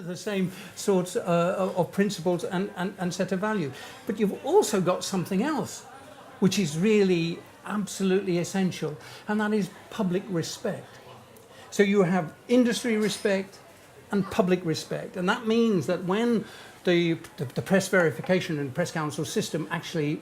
the same sorts of principles and set of values. But you've also got something else, which is really absolutely essential, and that is public respect. So you have industry respect and public respect, and that means that when the press verification and press council system actually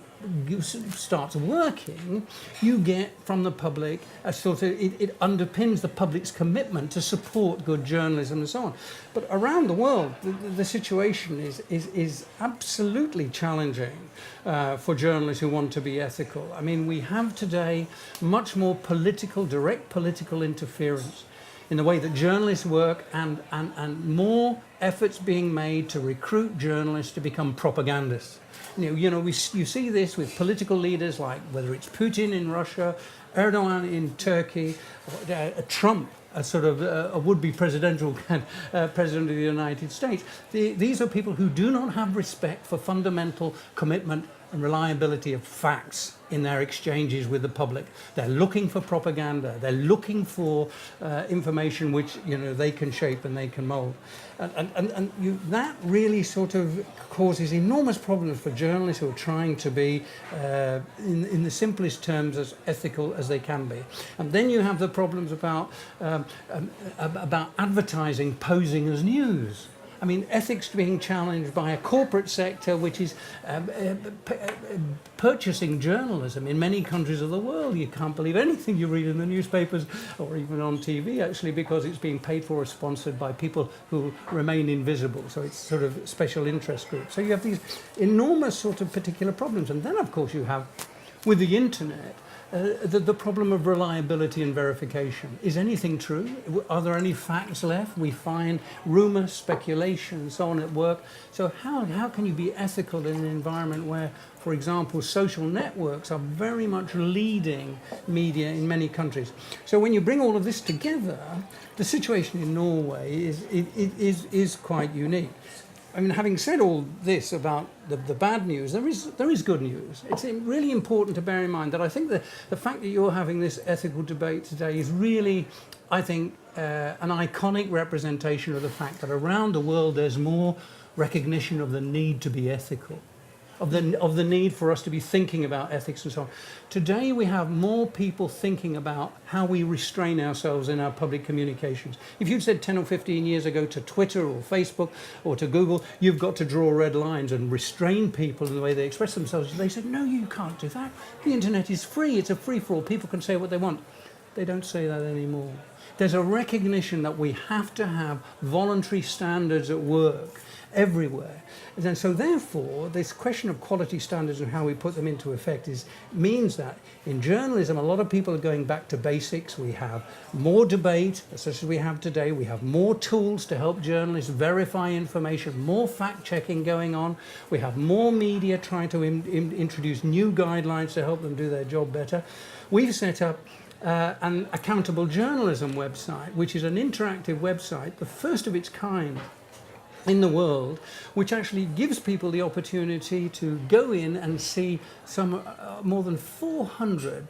starts working, you get from the public a sort of, it underpins the public's commitment to support good journalism and so on. But around the world, the situation is absolutely challenging for journalists who want to be ethical. I mean, we have today much more direct political interference in the way that journalists work, and more efforts being made to recruit journalists to become propagandists. You see this with political leaders like whether it's Putin in Russia, Erdogan in Turkey, Trump, a sort of a would-be presidential president of the United States. These are people who do not have respect for fundamental commitment and reliability of facts in their exchanges with the public. They're looking for propaganda. They're looking for information which they can shape and they can mould. That really sort of causes enormous problems for journalists who are trying to be, in the simplest terms, as ethical as they can be. And then you have the problems about advertising posing as news. I mean, ethics being challenged by a corporate sector which is purchasing journalism in many countries of the world. You can't believe anything you read in the newspapers or even on TV, actually, because it's being paid for or sponsored by people who remain invisible. So it's sort of special interest groups. So you have these enormous sort of particular problems. And then, of course, you have, with the internet, the problem of reliability and verification. Is anything true? Are there any facts left? We find rumour, speculation, and so on at work. So how can you be ethical in an environment where, for example, social networks are very much leading media in many countries? So when you bring all of this together, the situation in Norway is quite unique. I mean, having said all this about the bad news, there is good news. It's really important to bear in mind that I think the fact that you're having this ethical debate today is really, I think, an iconic representation of the fact that around the world there's more recognition of the need to be ethical, of the need for us to be thinking about ethics and so on. Today we have more people thinking about how we restrain ourselves in our public communications. If you'd said 10 or 15 years ago to Twitter or Facebook or to Google, you've got to draw red lines and restrain people in the way they express themselves, they said, no, you can't do that. The internet is free. It's a free-for-all. People can say what they want. They don't say that anymore. There's a recognition that we have to have voluntary standards at work everywhere. And so therefore, this question of quality standards and how we put them into effect means that in journalism, a lot of people are going back to basics. We have more debate, such as we have today. We have more tools to help journalists verify information, more fact-checking going on. We have more media trying to introduce new guidelines to help them do their job better. We've set up an accountable journalism website, which is an interactive website, the first of its kind in the world, which actually gives people the opportunity to go in and see some more than 400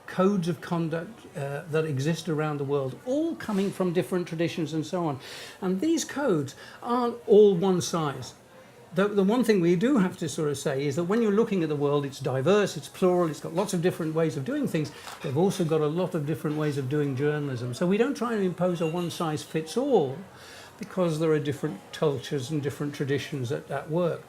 codes of conduct that exist around the world, all coming from different traditions and so on. And these codes aren't all one size. The one thing we do have to sort of say is that when you're looking at the world, it's diverse, it's plural, it's got lots of different ways of doing things. They've also got a lot of different ways of doing journalism. So we don't try and impose a one-size-fits-all, because there are different cultures and different traditions at work.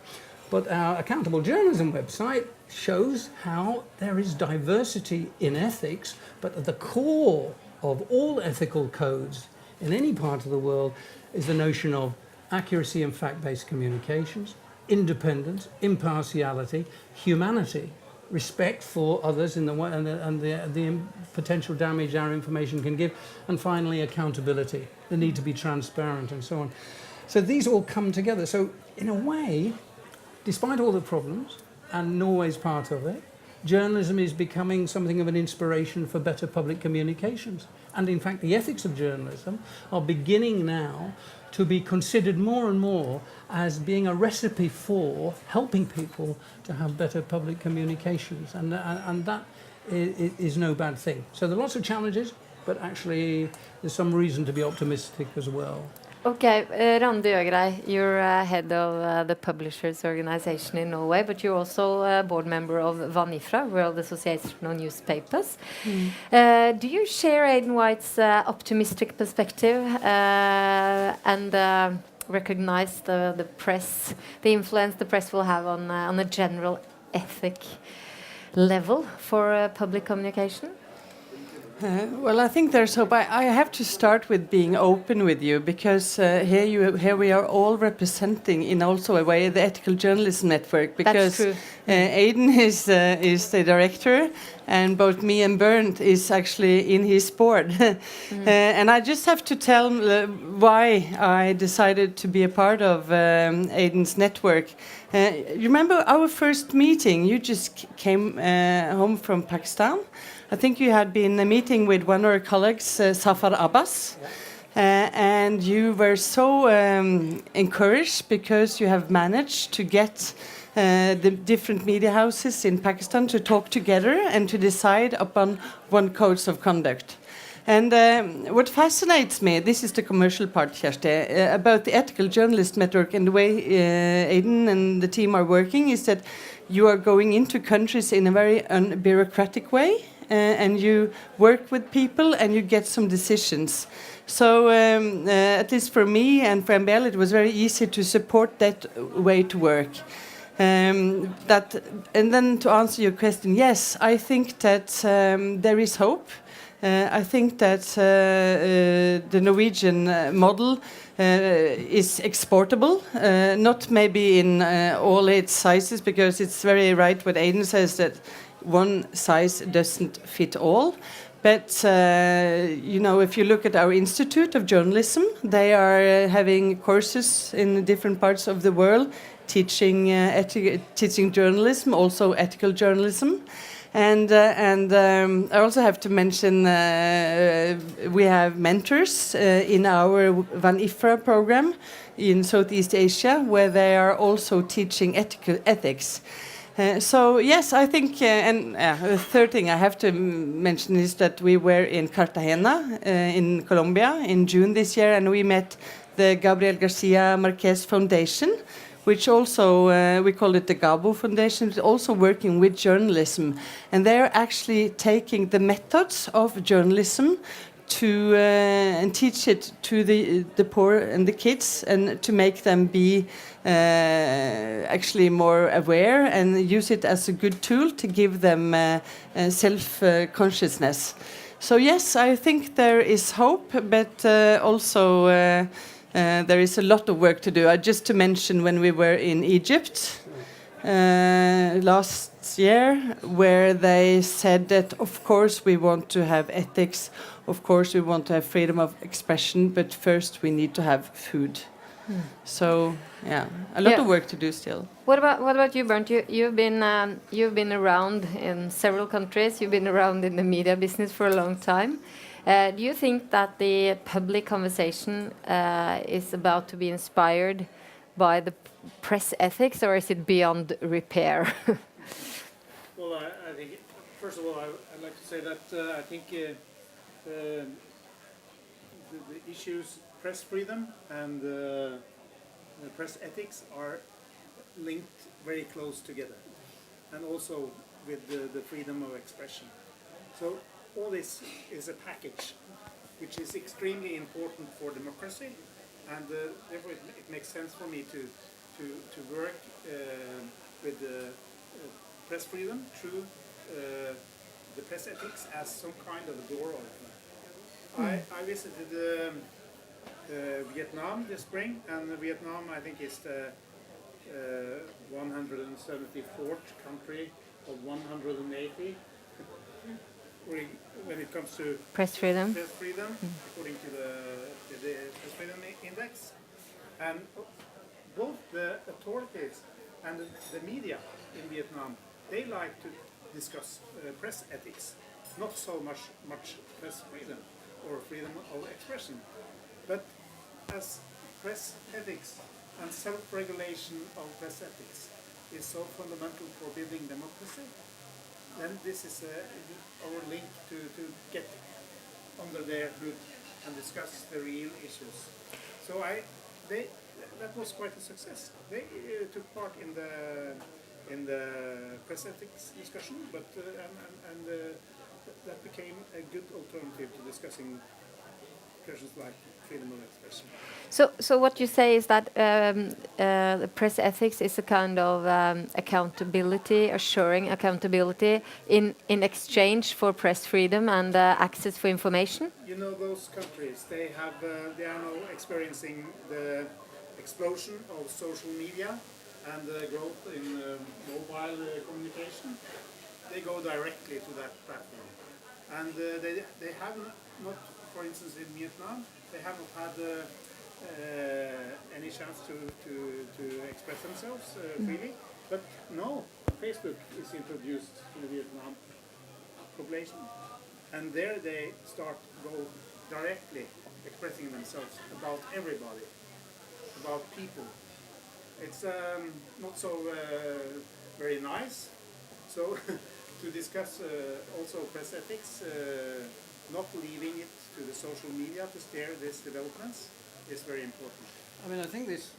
But our accountable journalism website shows how there is diversity in ethics, but at the core of all ethical codes in any part of the world is the notion of accuracy and fact-based communications, independence, impartiality, humanity, respect for others in the way and the potential damage our information can give, and finally accountability, the need to be transparent and so on. So these all come together. So in a way, despite all the problems, and Norway's part of it, journalism is becoming something of an inspiration for better public communications. And in fact, the ethics of journalism are beginning now to be considered more and more as being a recipe for helping people to have better public communications. And that is no bad thing. So there are lots of challenges, but actually there's some reason to be optimistic as well. Okay, Randi Øgrey, you're head of the Publishers Organization in Norway, but you're also a board member of Vanifra, World Association of Newspapers. Do you share Aidan White's optimistic perspective and recognize the press, the influence the press will have on a general ethic level for public communication? Well, I think there's hope. I have to start with being open with you because here we are all representing, in also a way, the Ethical Journalism Network. Because That's true. Aidan is the director, and both me and Bernt is actually in his board. And I just have to tell why I decided to be a part of Aidan's network. You remember our first meeting? You just came home from Pakistan. I think you had been meeting with one of our colleagues, Safar Abbas, and you were so encouraged because you have managed to get the different media houses in Pakistan to talk together and to decide upon one code of conduct. And what fascinates me, this is the commercial part, Kjersti, about the Ethical Journalist Network and the way Aidan and the team are working, is that you are going into countries in a very unbureaucratic way. And you work with people and you get some decisions. So at least for me and for MBL, it was very easy to support that way to work. And then to answer your question, yes, I think that there is hope. I think that the Norwegian model is exportable, not maybe in all its sizes, because it's very right what Aidan says, that one size doesn't fit all. But, you know, if you look at our Institute of Journalism, they are having courses in different parts of the world, teaching journalism, also ethical journalism. And I also have to mention we have mentors in our Vanifra program in Southeast Asia, where they are also teaching ethics. So yes, I think, and the third thing I have to mention is that we were in Cartagena in Colombia in June this year, and we met the Gabriel Garcia Marquez Foundation, which also, we call it the Gabo Foundation, is also working with journalism. And they're actually taking the methods of journalism to and teach it to the poor and the kids, and to make them be actually more aware and use it as a good tool to give them self-consciousness. So yes, I think there is hope, but also there is a lot of work to do. Just to mention, when we were in Egypt last year, where they said that of course we want to have ethics, of course we want to have freedom of expression, but first we need to have food. So yeah, a lot of work to do still. What about you, Bernt? You've been around in several countries. You've been around in the media business for a long time. Do you think that the public conversation is about to be inspired by the press ethics, or is it beyond repair? Well, I think, first of all, I'd like to say that I think the issues press freedom and press ethics are linked very close together, and also with the freedom of expression. So all this is a package which is extremely important for democracy, and therefore it makes sense for me to work with press freedom through the press ethics as some kind of a door opener. I visited Vietnam this spring, and Vietnam, I think, is the 174th country of 180 when it comes to press freedom, according to the Press Freedom Index. And both the authorities and the media in Vietnam, they like to discuss press ethics, not so much press freedom or freedom of expression. But as press ethics and self-regulation of press ethics is so fundamental for building democracy, then this is our link to get under their hood and discuss the real issues. So that was quite a success. They took part in the press ethics discussion, but that became a good alternative to discussing questions like freedom of expression. So what you say is that the press ethics is a kind of accountability, assuring accountability in exchange for press freedom and access for information? You know, those countries, they are now experiencing the explosion of social media and the growth in mobile communication. They go directly to that platform. And they have not, for instance in Vietnam, they have not had any chance to express themselves freely. But no, Facebook is introduced to the Vietnam population. And there they go directly expressing themselves about everybody, about people. It's not so very nice. So to discuss also press ethics, not leaving it to the social media to steer these developments is very important. I mean, I think this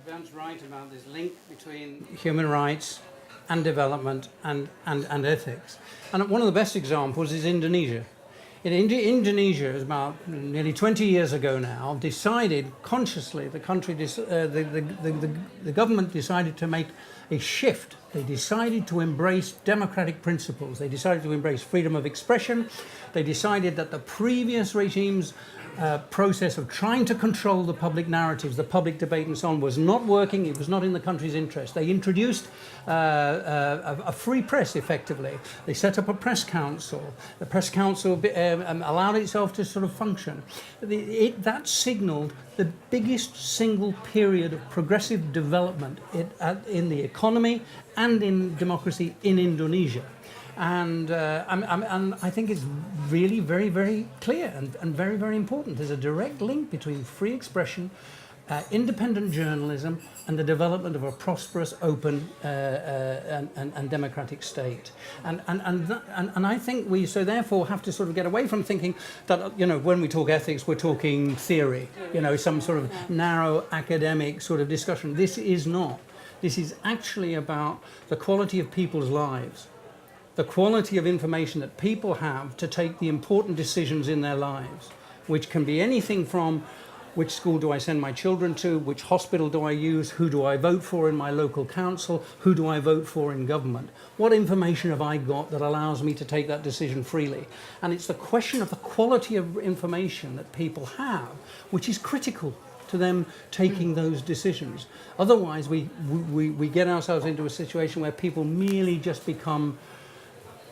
Bernt's right about this link between human rights and development and ethics. And one of the best examples is Indonesia. Indonesia, is about nearly 20 years ago now, decided consciously, the government decided to make a shift. They decided to embrace democratic principles. They decided to embrace freedom of expression. They decided that the previous regime's process of trying to control the public narratives, the public debate and so on, was not working. It was not in the country's interest. They introduced a free press, effectively. They set up a press council. The press council allowed itself to sort of function. That signalled the biggest single period of progressive development in the economy and in democracy in Indonesia. And I think it's really very, very clear and very, very important. There's a direct link between free expression, independent journalism, and the development of a prosperous, open and democratic state. And I think we so therefore have to sort of get away from thinking that, you know, when we talk ethics, we're talking theory, you know, some sort of narrow academic sort of discussion. This is not. This is actually about the quality of people's lives, the quality of information that people have to take the important decisions in their lives, which can be anything from which school do I send my children to, which hospital do I use, who do I vote for in my local council, who do I vote for in government. What information have I got that allows me to take that decision freely? And it's the question of the quality of information that people have, which is critical to them taking those decisions. Otherwise, we get ourselves into a situation where people merely just become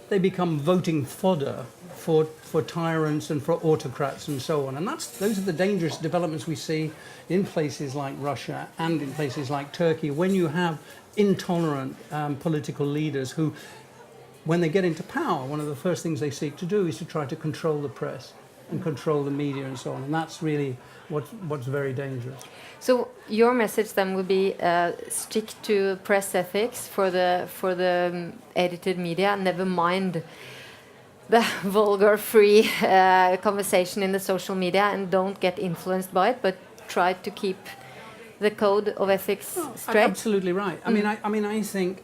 voting fodder for tyrants and for autocrats and so on. And those are the dangerous developments we see in places like Russia and in places like Turkey, when you have intolerant political leaders who, when they get into power, one of the first things they seek to do is to try to control the press and control the media and so on. And that's really what's very dangerous. So your message then would be stick to press ethics for the edited media, never mind the vulgar free conversation in the social media, and don't get influenced by it, but try to keep the code of ethics straight. Absolutely right. I mean, I think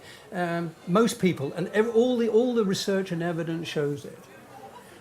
most people, and all the research and evidence shows it.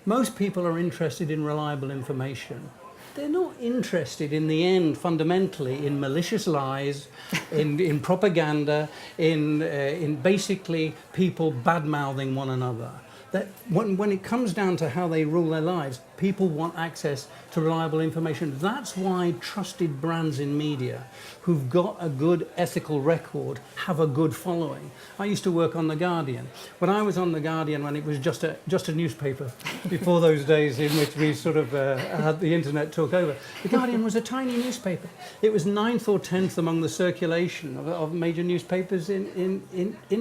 Most people are interested in reliable information. They're not interested in the end, fundamentally, in malicious lies, in propaganda, in basically people bad-mouthing one another. That when it comes down to how they rule their lives, people want access to reliable information. That's why trusted brands in media, who've got a good ethical record, have a good following. I used to work on The Guardian. When I was on The Guardian, when it was just a newspaper, before those days in which we sort of had the internet took over, The Guardian was a tiny newspaper. It was 9th or 10th among the circulation of major newspapers in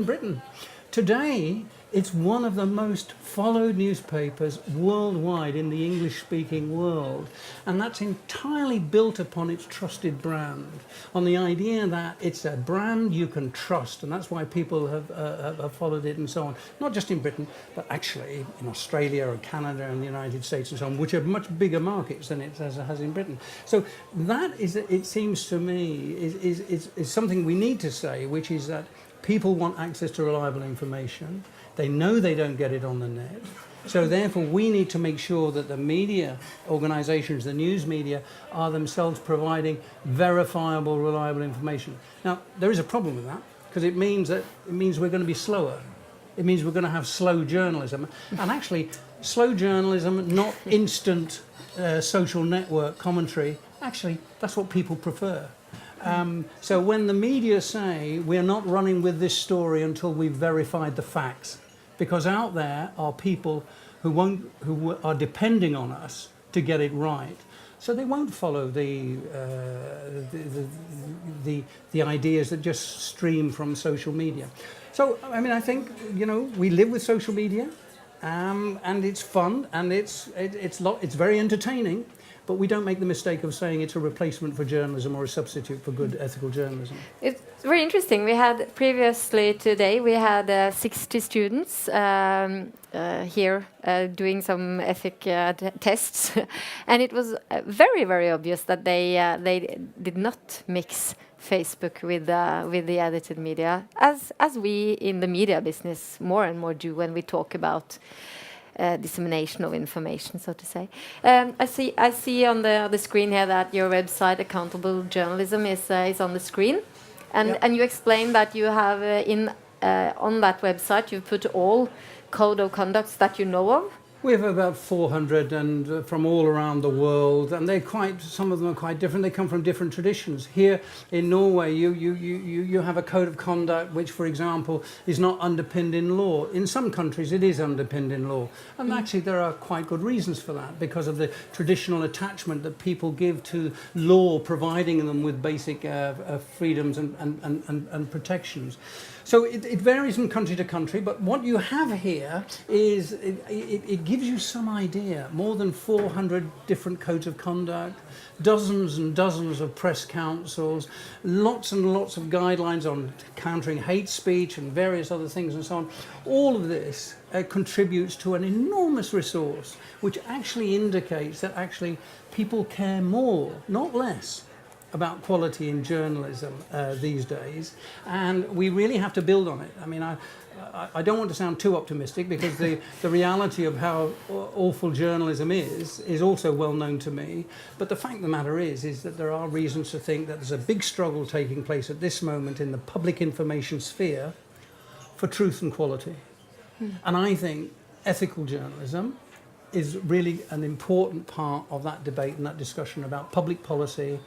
Britain. today, it's one of the most followed newspapers worldwide in the English-speaking world. And that's entirely built upon its trusted brand, on the idea that it's a brand you can trust, and that's why people have followed it and so on. Not just in Britain, but actually in Australia or Canada and the United States and so on, which are much bigger markets than it has in Britain. So that is, it seems to me, is something we need to say, which is that people want access to reliable information. They know they don't get it on the net. So therefore, we need to make sure that the media organizations, the news media, are themselves providing verifiable, reliable information. Now, there is a problem with that, because it means we're going to be slower. It means we're going to have slow journalism. And actually, slow journalism, not instant social network commentary, actually, that's what people prefer. So when the media say we're not running with this story until we've verified the facts, because out there are people who are depending on us to get it right, so they won't follow the ideas that just stream from social media. So I mean, I think, you know, we live with social media, and it's fun, and it's very entertaining. But we don't make the mistake of saying it's a replacement for journalism or a substitute for good ethical journalism. It's very interesting. We had previously today, we had 60 students here doing some ethic tests. And it was very, very obvious that they did not mix Facebook with the edited media, as we in the media business more and more do when we talk about dissemination of information, so to say. I see on the screen here that your website, Accountable Journalism, is on the screen, and you explain that you have on that website you've put all code of conducts that you know of. We have about 400 and from all around the world, and some of them are quite different. They come from different traditions. Here in Norway, you have a code of conduct which, for example, is not underpinned in law. In some countries, it is underpinned in law. And actually, there are quite good reasons for that, because of the traditional attachment that people give to law, providing them with basic freedoms and protections. So it varies from country to country, but what you have here is, it gives you some idea. More than 400 different codes of conduct, dozens and dozens of press councils, lots and lots of guidelines on countering hate speech and various other things and so on. All of this contributes to an enormous resource, which actually indicates that actually people care more, not less, about quality in journalism these days, and we really have to build on it. I mean, I don't want to sound too optimistic, because the reality of how awful journalism is also well known to me, but the fact of the matter is that there are reasons to think that there's a big struggle taking place at this moment in the public information sphere for truth and quality. And I think ethical journalism is really an important part of that debate and that discussion about public policy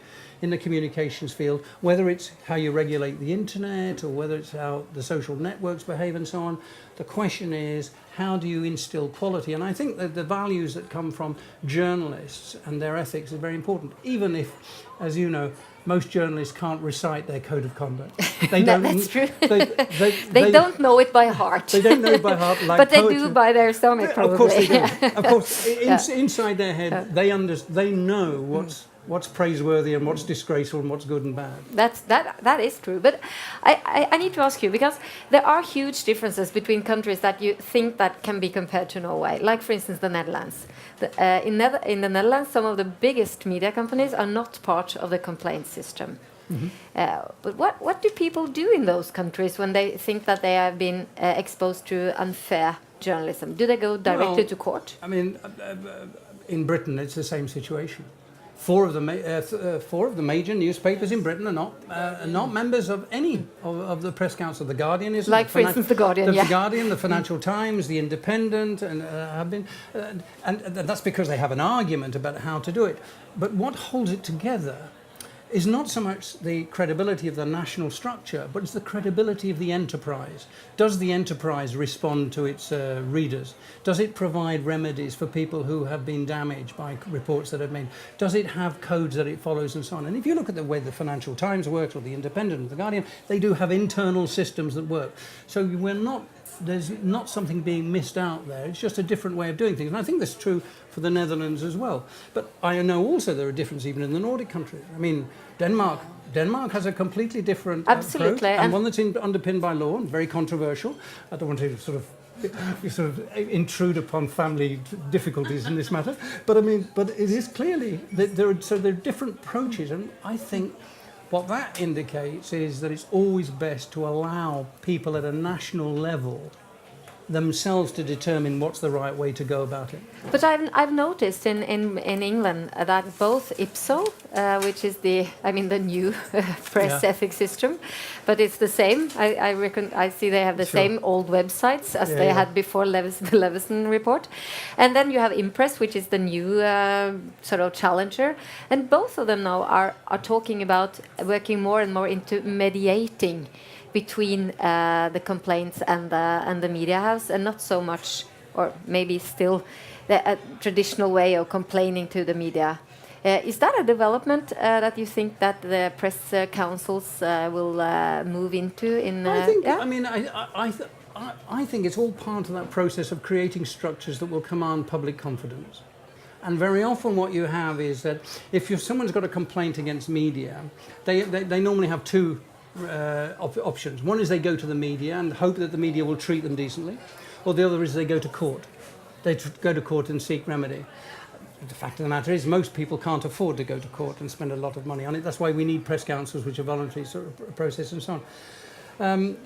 in the communications field, whether it's how you regulate the internet or whether it's how the social networks behave and so on. The question is, how do you instill quality? And I think that the values that come from journalists and their ethics is very important, even if, as you know, most journalists can't recite their code of conduct. They don't. That's true. They don't know it by heart. They don't know it by heart, like but they poetry. do by their stomach, probably. Of course they do. Of course, inside their head, they know what's praiseworthy and what's disgraceful and what's good and bad. That is true. But I need to ask you, because there are huge differences between countries that you think that can be compared to Norway. Like, for instance, the Netherlands. In the Netherlands, some of the biggest media companies are not part of the complaint system. Mm-hmm. But what do people do in those countries when they think that they have been exposed to unfair journalism? Do they go directly to court? I mean, in Britain, it's the same situation. Four of the major newspapers in Britain are not members of any of the press council. The Guardian isn't. Like, for instance, the Guardian. The Guardian, the Financial Times, the Independent, and have been, and that's because they have an argument about how to do it. But what holds it together is not so much the credibility of the national structure, but it's the credibility of the enterprise. Does the enterprise respond to its readers? Does it provide remedies for people who have been damaged by reports that have made? Does it have codes that it follows and so on? And if you look at the way the Financial Times works, or the Independent, or the Guardian, they do have internal systems that work. So we're not there's not something being missed out there. It's just a different way of doing things. And I think that's true for the Netherlands as well. But I know also there are differences even in the Nordic countries. I mean, Denmark has a completely different approach, and one that's underpinned by law and very controversial. I don't want to sort of intrude upon family difficulties in this matter, but it is clearly that there are different approaches, and I think what that indicates is that it's always best to allow people at a national level themselves to determine what's the right way to go about it. But I've noticed in England that both IPSO, which is the new press ethics system, but it's the same. I reckon I see they have the same old websites as they had before the Leveson report, and then you have Impress, which is the new sort of challenger, and both of them now are talking about working more and more into mediating between the complaints and the media house, and not so much, or maybe still, the traditional way of complaining to the media. Is that a development that you think that the press councils will move into? I think it's all part of that process of creating structures that will command public confidence. And very often what you have is that if someone's got a complaint against media, they normally have two options. One is they go to the media and hope that the media will treat them decently, or the other is they go to court. They go to court and seek remedy. The fact of the matter is most people can't afford to go to court and spend a lot of money on it. That's why we need press councils, which are voluntary sort of process and so on.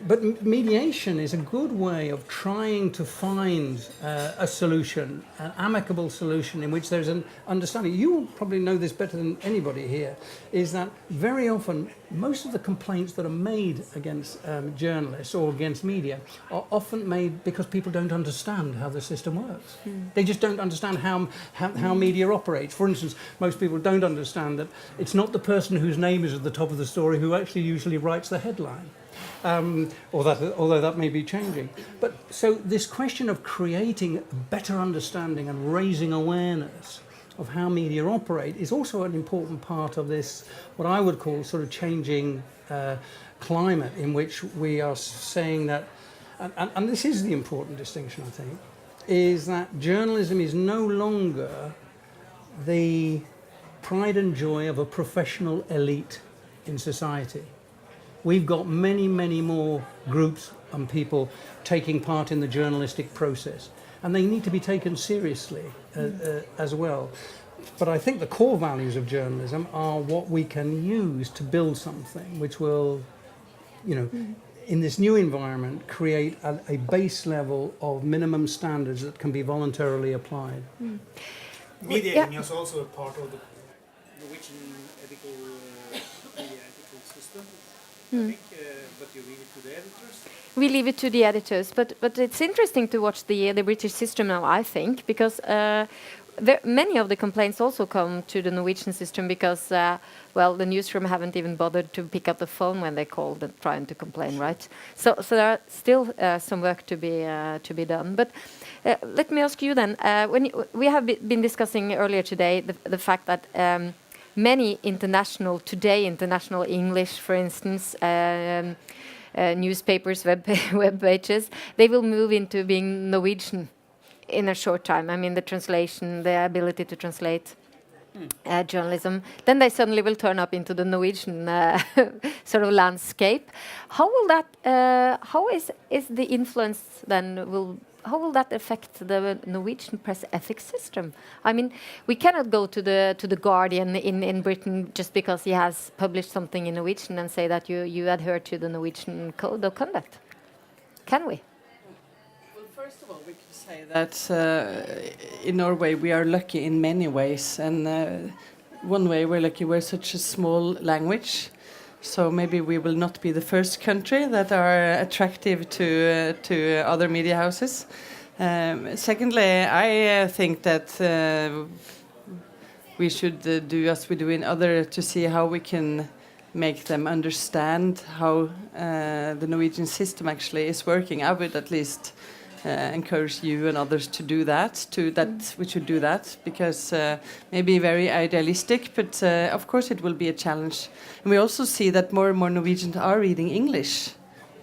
But mediation is a good way of trying to find a solution, an amicable solution in which there's an understanding. You will probably know this better than anybody here, is that very often most of the complaints that are made against journalists or against media are often made because people don't understand how the system works. They just don't understand how media operates. For instance, most people don't understand that it's not the person whose name is at the top of the story who actually usually writes the headline. Although that may be changing. But so this question of creating a better understanding and raising awareness of how media operate is also an important part of this, what I would call sort of changing climate, in which we are saying that, and this is the important distinction, I think, is that journalism is no longer the pride and joy of a professional elite in society. We've got many, many more groups and people taking part in the journalistic process, and they need to be taken seriously as well. But I think the core values of journalism are what we can use to build something which will, in this new environment, create a base level of minimum standards that can be voluntarily applied. Mediating is also a part of the Norwegian media ethical system. I think, but you leave it to the editors? We leave it to the editors, but it's interesting to watch the British system now, I think, because many of the complaints also come to the Norwegian system because, the newsroom haven't even bothered to pick up the phone when they called and trying to complain, right? So there are still some work to be done. But let me ask you then, we have been discussing earlier today the fact that many international English, for instance, newspapers, web pages, they will move into being Norwegian in a short time. I mean, the translation, the ability to translate journalism. Then they suddenly will turn up into the Norwegian sort of landscape. How will that? How is the influence then? How will that affect the Norwegian press ethics system? I mean, we cannot go to the Guardian in Britain just because he has published something in Norwegian and say that you adhere to the Norwegian code of conduct. Can we? Well, first of all, we can say that in Norway we are lucky in many ways, and one way we're lucky, we're such a small language. So maybe we will not be the first country that are attractive to other media houses. Secondly, I think that we should do as we do in other to see how we can make them understand how the Norwegian system actually is working. I would at least encourage you and others to do that. We should do that because maybe very idealistic, but of course it will be a challenge. And we also see that more and more Norwegians are reading English.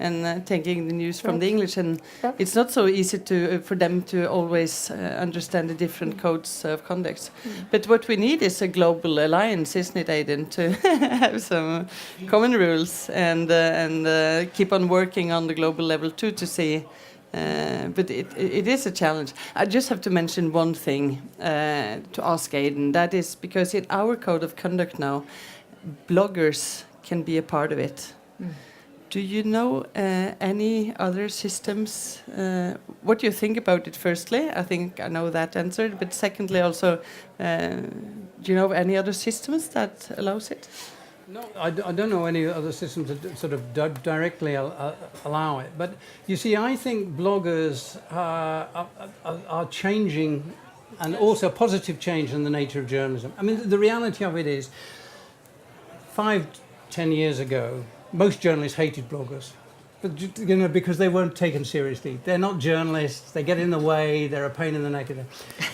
and taking the news from the English, and Yeah. it's not so easy for them to always understand the different codes of conduct. But what we need is a global alliance, isn't it, Aidan, to have some common rules and keep on working on the global level too to see. But it is a challenge. I just have to mention one thing to ask Aidan. That is because in our code of conduct now, bloggers can be a part of it. Do you know any other systems? What do you think about it, firstly? I think I know that answer. But secondly, also, do you know of any other systems that allows it? No, I don't know any other systems that sort of directly allow it. But you see, I think bloggers are changing, and also positive change in the nature of journalism. I mean, the reality of it is, 5-10 years ago, most journalists hated bloggers, but, you know, because they weren't taken seriously. They're not journalists. They get in the way. They're a pain in the neck.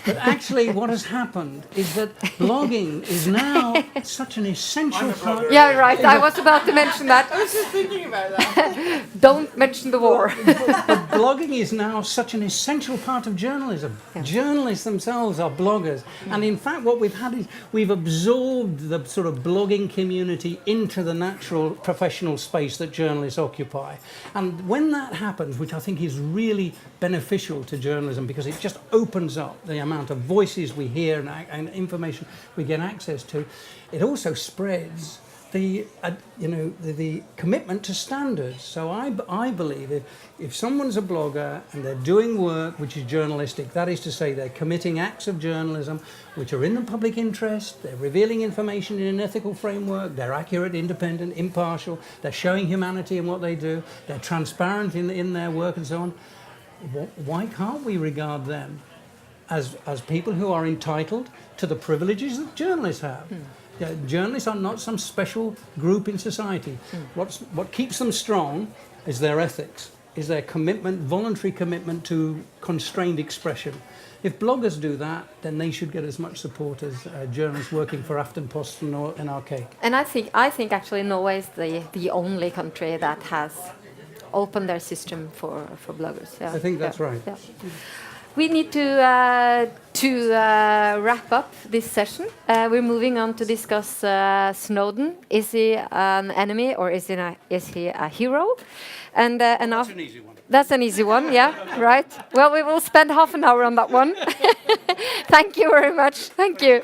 But actually, what has happened is that blogging is now such an essential part. Yeah, right. I was about to mention that. I was just thinking about that. Don't mention the war. But blogging is now such an essential part of journalism. Journalists themselves are bloggers. And in fact, what we've had is we've absorbed the sort of blogging community into the natural professional space that journalists occupy. And when that happens, which I think is really beneficial to journalism, because it just opens up the amount of voices we hear and information we get access to, it also spreads the commitment to standards. So I believe if someone's a blogger and they're doing work which is journalistic, that is to say they're committing acts of journalism which are in the public interest, they're revealing information in an ethical framework, they're accurate, independent, impartial, they're showing humanity in what they do, they're transparent in their work and so on, why can't we regard them as people who are entitled to the privileges that journalists have? Yeah, journalists are not some special group in society. What keeps them strong is their ethics, is their commitment, voluntary commitment to constrained expression. If bloggers do that, then they should get as much support as journalists working for Aftenposten or NRK. And I think actually Norway is the only country that has opened their system for bloggers. Yeah. I think that's right. Yeah. We need to wrap up this session. We're moving on to discuss Snowden. Is he an enemy or is he a hero? And That's an easy one. That's an easy one, yeah, right. Well, we will spend half an hour on that one. Thank you very much. Thank you.